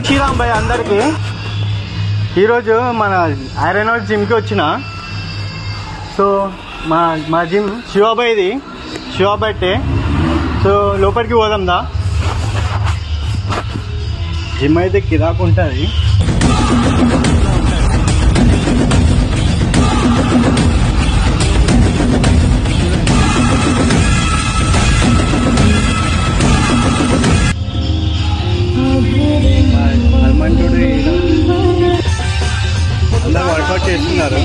శ్రీరామ్ భాయ్ అందరికి ఈరోజు మన ఐరన్ హార్స్ జిమ్కి వచ్చిన. సో మా జిమ్ శివాబాయిది, శివాబట్టే. సో లోపలికి పోదాం దా. జిమ్ అయితే కిరాకు ఉంటుంది. అందరూ వర్కౌట్ చేస్తున్నారు.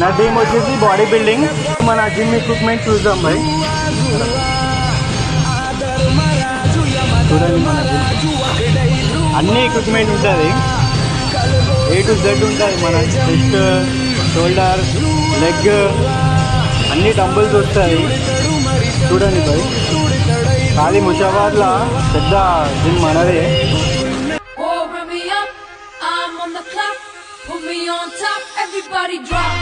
నా టీమ్ వచ్చేసి బాడీ బిల్డింగ్. మన జిమ్ ఎక్విప్మెంట్ చూద్దాం భాయ్. చూడండి మన జిమ్ అన్ని ఎక్విప్మెంట్ ఉంటుంది. A to Z ఉంటుంది. మన చెస్ట్, షోల్డర్, లెగ్ అన్ని డంబుల్స్ వస్తాయి. చూడండి భాయ్, ఖాళీ ముషాబాద్లా పెద్ద జిమ్ మనదే. Everybody drop.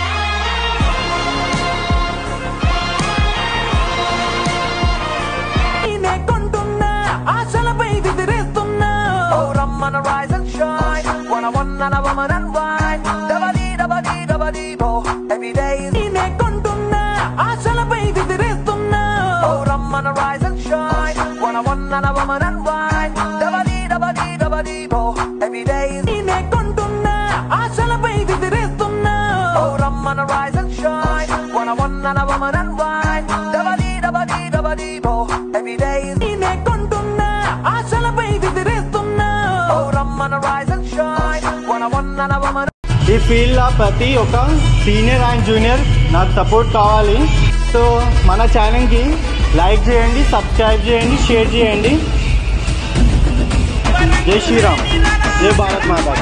Ine kontunna aashalapై విదిరేస్తున్నా. Oh rammana rise and shine. Wanna woman and wine. Dabadi dabadi dabadi bo. Every day ine kontunna aashalapై విదిరేస్తున్నా. Oh rammana rise and shine. Wanna woman and wine. Dabadi dabadi dabadi bo. Every day ine kontunna aashalapై విదిరేస్తున్నా. Oh rammana rise and shine. Wanna woman and wine. Dabadi dabadi dabadi bo. Every day ine kontunna aashalapై విదిరేస్తున్నా. Oh rammana rise and shine. Wanna woman. ఈ ఫీల్డ్లో ప్రతి ఒక senior and junior నాకు support కావాలి. So మన ఛానల్కి like చేయండి, subscribe చేయండి, షేర్ చేయండి. జై శ్రీరామ్, జై భారత్ మాతా.